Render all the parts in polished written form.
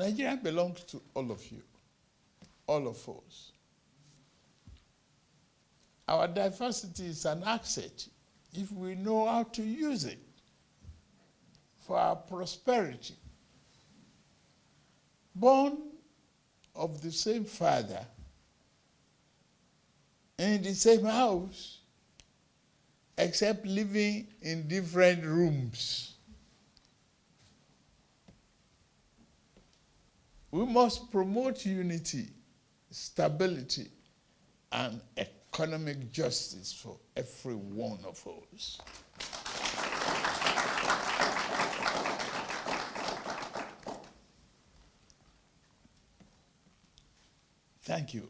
Nigeria belongs to all of you, all of us. Our diversity is an asset if we know how to use it for our prosperity. Born of the same father, in the same house, except living in different rooms. We must promote unity, stability, and economic justice for every one of us. Thank you.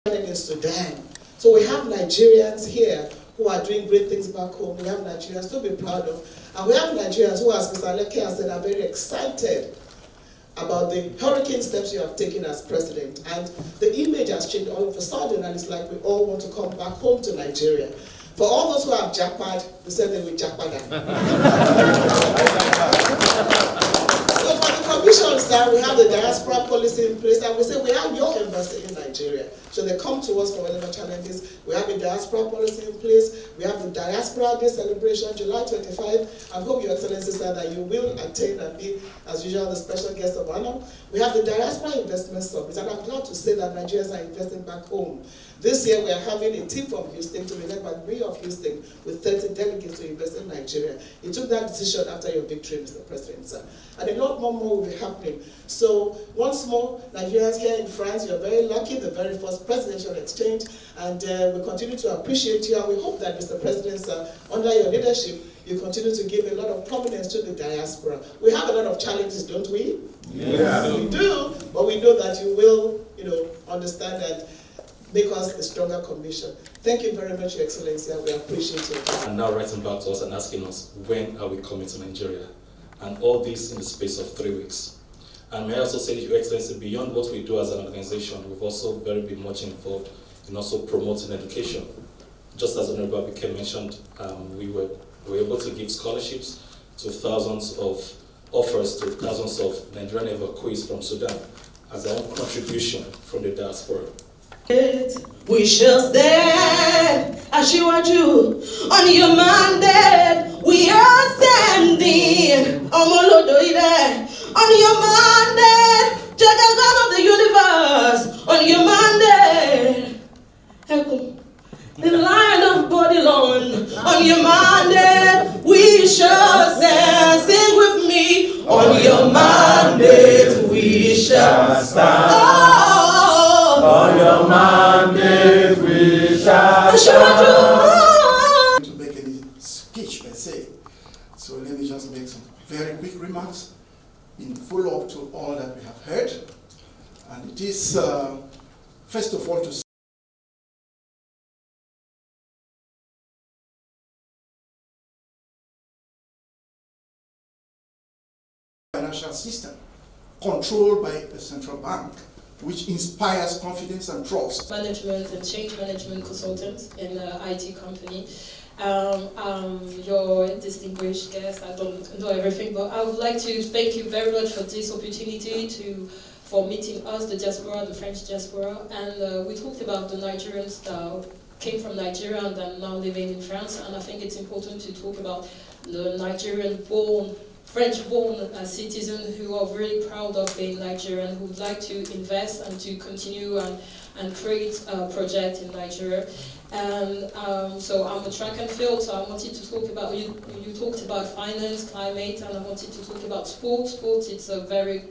In Sudan. So we have Nigerians here who are doing great things back home. We have Nigerians to be proud of. And we have Nigerians who, as Mr. Leke has said, are very excited about the hurricane steps you have taken as president. And the image has changed all of a sudden, and it's like we all want to come back home to Nigeria. For all those who have jackpot, we said they will jackpot. So for the commissions that we have the diaspora policy in place, and we say we have your embassy in Nigeria. So they come to us for whatever challenges. We have a diaspora policy in place. We have the Diaspora Day celebration, July 25. I hope Your Excellency said that you will attend and be, as usual, the special guest of honor. We have the Diaspora Investment Summit, and I'm glad to say that Nigerians are investing back home. This year we are having a team from Houston to be led by the Mayor of Houston with 30 delegates to invest in Nigeria. You took that decision after your victory, Mr. President, sir. And a lot more will be happening. So once more, Nigerians here in France, you're very lucky, the very first presidential exchange, and we continue to appreciate you, and we hope that, Mr. President, sir, under your leadership, you continue to give a lot of prominence to the diaspora. We have a lot of challenges, don't we? Yeah. We do, but we know that you will, understand that, make us a stronger commission. Thank you very much, Your Excellency, and we appreciate it. And now writing back to us and asking us, when are we coming to Nigeria? And all this in the space of 3 weeks. And may I also say, Your Excellency, beyond what we do as an organization, we've also been much involved in also promoting education. Just as Honorable Abike mentioned, we were able to give scholarships to thousands of offers to thousands of Nigerian evacuees from Sudan as our own contribution from the diaspora. We shall stand, Ashiwaju, on your mandate. We are standing, Omolodoide, on your mandate. Jagagan of the universe, on your mandate. The Lion of Babylon, on your mandate. We shall stand, sing with me, on your mandate. We shall stand. On your mandate we shall stand. To make any speech per se, so let me just make some very quick remarks in follow-up to all that we have heard. And it is, first of all, to financial system controlled by the central bank, which inspires confidence and trust. Management and change management consultant in an IT company. Your distinguished guest, I don't know everything, but I would like to thank you very much for this opportunity for meeting us, the diaspora, the French diaspora, and we talked about the Nigerians that came from Nigeria and are now living in France, and I think it's important to talk about the Nigerian-born French-born citizens who are really proud of being Nigerian, who would like to invest and to continue and create a project in Nigeria. And so I'm a track and field, so I wanted to talk about, you talked about finance, climate, and I wanted to talk about sports. Sports, it's a very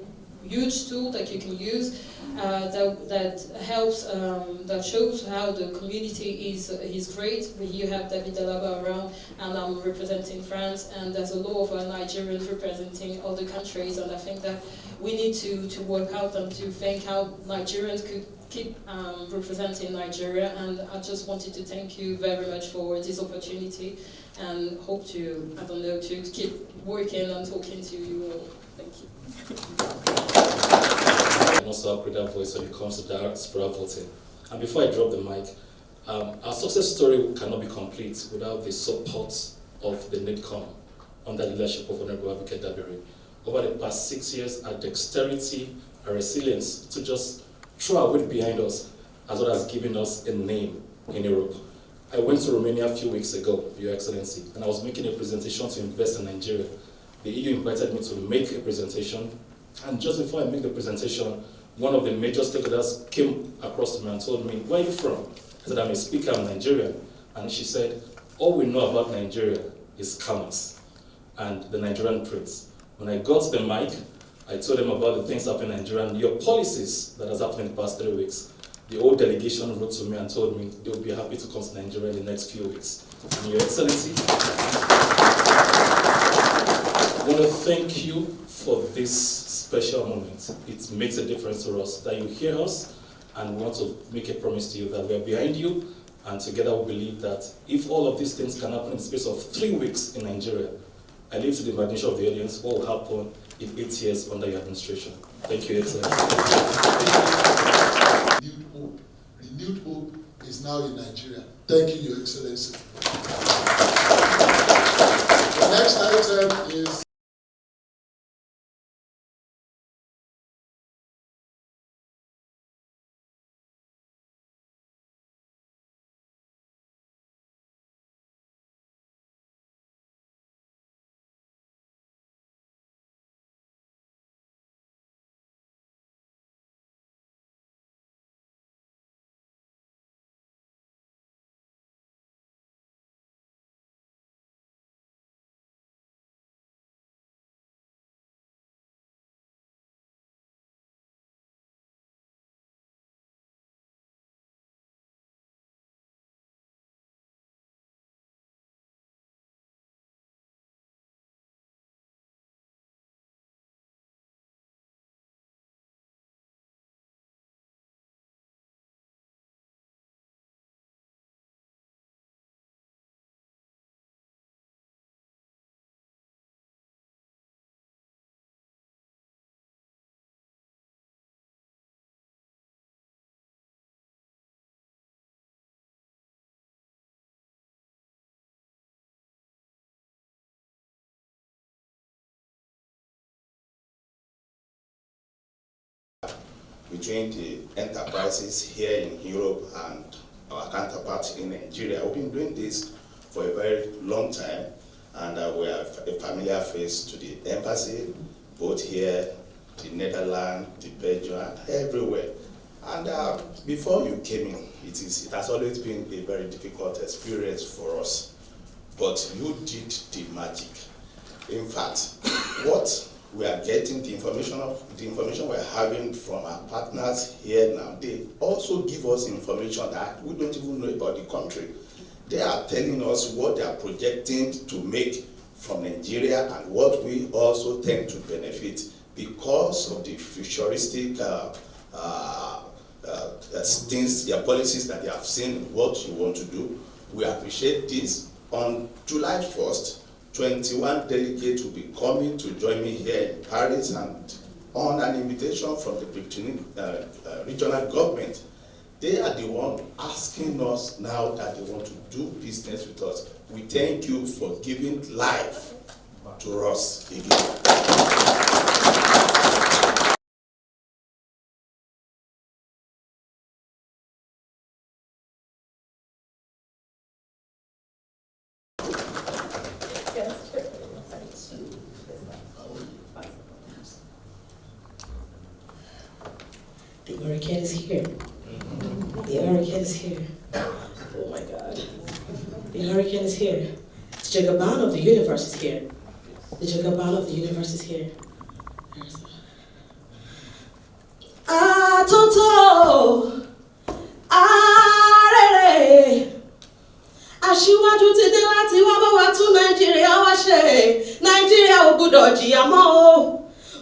huge tool that you can use that helps, that shows how the community is great. You have David Alaba around, and I'm representing France, and there's a lot of Nigerians representing other countries, and I think that we need to work out and to think how Nigerians could keep representing Nigeria, and I just wanted to thank you very much for this opportunity, and hope to, I don't know, to keep working and talking to you all. Thank you. also have greater voice when it comes to diaspora voting. And before I drop the mic, our success story cannot be complete without the support of the NIDCOM under the leadership of Honorable Abike Dabiri. Over the past 6 years, our dexterity, our resilience to just throw our weight behind us, as well as giving us a name in Europe. I went to Romania a few weeks ago, Your Excellency, and I was making a presentation to invest in Nigeria. The EU invited me to make a presentation, and just before I make the presentation, one of the major stakeholders came across to me and told me, "Where are you from?" I said, "I'm a speaker, I'm Nigerian." And she said, "All we know about Nigeria is commerce and the Nigerian prince." When I got to the mic, I told them about the things happening in Nigeria and your policies that has happened in the past 3 weeks. The whole delegation wrote to me and told me they would be happy to come to Nigeria in the next few weeks. And Your Excellency, I want to thank you for this special moment. It makes a difference to us that you hear us, and we want to make a promise to you that we are behind you, and together we believe that if all of these things can happen in the space of 3 weeks in Nigeria, I leave to the imagination of the audience what will happen in 8 years under your administration. Thank you, Excellency. Renewed hope is now in Nigeria. Thank you, Your Excellency. The next item is between the enterprises here in Europe and our counterparts in Nigeria. We've been doing this for a very long time, and we are a familiar face to the embassy, both here, the Netherlands, the Belgium, and everywhere. And before you came in, it has always been a very difficult experience for us, but you did the magic. In fact, what we are getting, the information we're having from our partners here now, they also give us information that we don't even know about the country. They are telling us what they are projecting to make from Nigeria and what we also tend to benefit because of the futuristic things, their policies that they have seen, what you want to do. We appreciate this. On July 1st, 21 delegates will be coming to join me here in Paris, and on an invitation from the regional government, they are the one asking us now that they want to do business with us. We thank you for giving life to us again. The hurricane is here. The hurricane is here. Oh my God. The hurricane is here. The Jagaban of the universe is here. The Jagaban of the universe is here. Atoto, arere, aṣíwájú ti dé láti wá bá wa tún Nàìjíríà wá ṣe. Nàìjíríà ò gbọdọ̀ jìyà mọ́ o.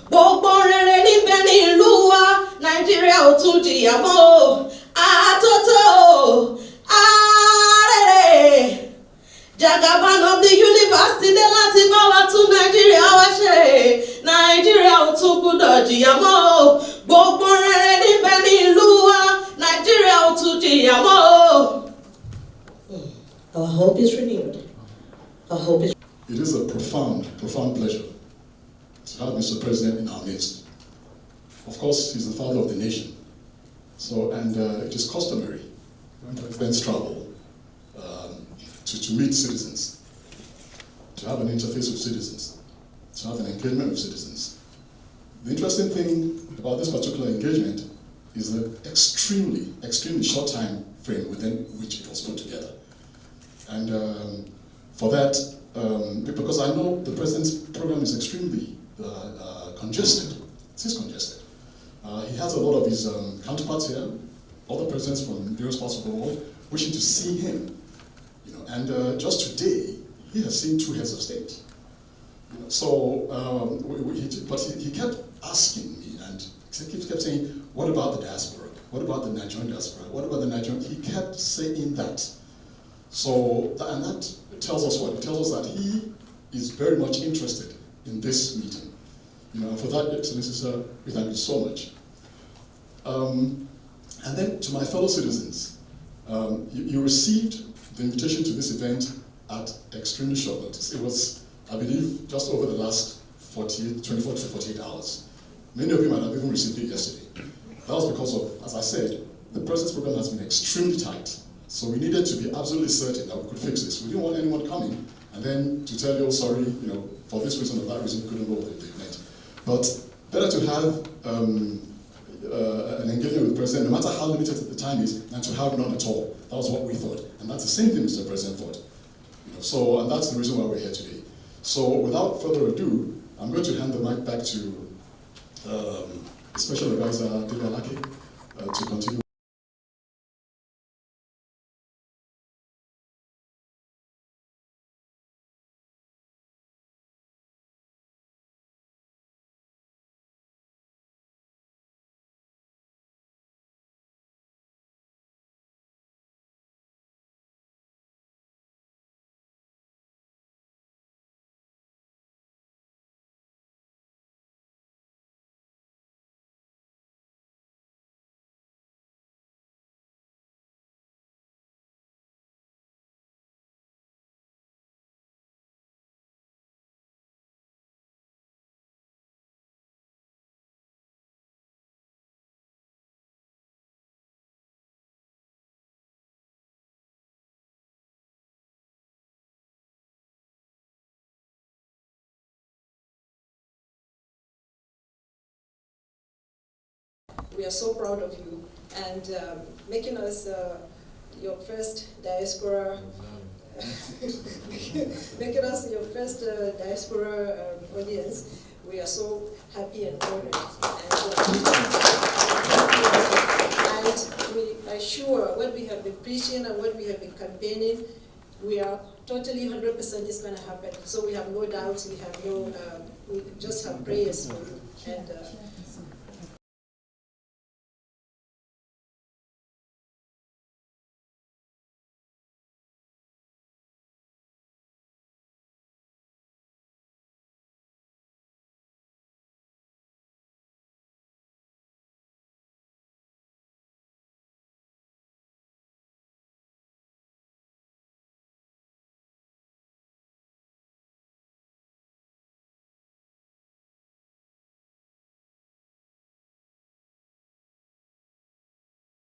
Gbogbo rere níbẹ̀ ní ìlú wa. Nàìjíríà ò tún jìyà mọ́ o. Atoto, arere, Jagaban of the universe ti dé láti bá wa tún Nàìjíríà wá ṣe. Nàìjíríà ò tún gbọdọ̀ jìyà mọ́ o. gbogbo rere níbẹ̀ ní ìlú wa Nàìjíríà ò tún jìyà mọ́ o. Our hope is renewed. Our hope is. It is a profound pleasure to have Mr. President in our midst. Of course, he's the father of the nation. So, and it is customary when presidents travel to meet citizens, to have an interface with citizens, to have an engagement with citizens. The interesting thing about this particular engagement is the extremely short time frame within which it was put together. And for that, because I know the President's program is extremely congested, it is congested. He has a lot of his counterparts here, other presidents from various parts of the world, wishing to see him. You know, and just today, he has seen 2 heads of state. You know, so, but he kept asking me, and he kept saying, what about the diaspora? What about the Nigerian diaspora? What about the Nigerian? He kept saying that. So, and that tells us what? It tells us that he is very much interested in this meeting. You know, and for that, Excellency, sir, we thank you so much. And then to my fellow citizens, you received the invitation to this event at extremely short notice. It was, I believe, just over the last 24 to 48 hours. Many of you might have even received it yesterday. That was because of, as I said, the President's program has been extremely tight. So we needed to be absolutely certain that we could fix this. We didn't want anyone coming and then to tell you, oh, sorry, you know, for this reason or that reason, we couldn't go with the event. But better to have an engagement with the President, no matter how limited the time is, than to have none at all. That was what we thought. And that's the same thing Mr. President thought. You know, so, and that's the reason why we're here today. So without further ado, I'm going to hand the mic back to Special Advisor Devalaki to continue. We are so proud of you and making us your first diaspora, making us your first diaspora audience. We are so happy and honored. And we are sure what we have been preaching and what we have been campaigning, we are totally 100% is going to happen. So we have no doubts. We have no. We just have prayers for you. And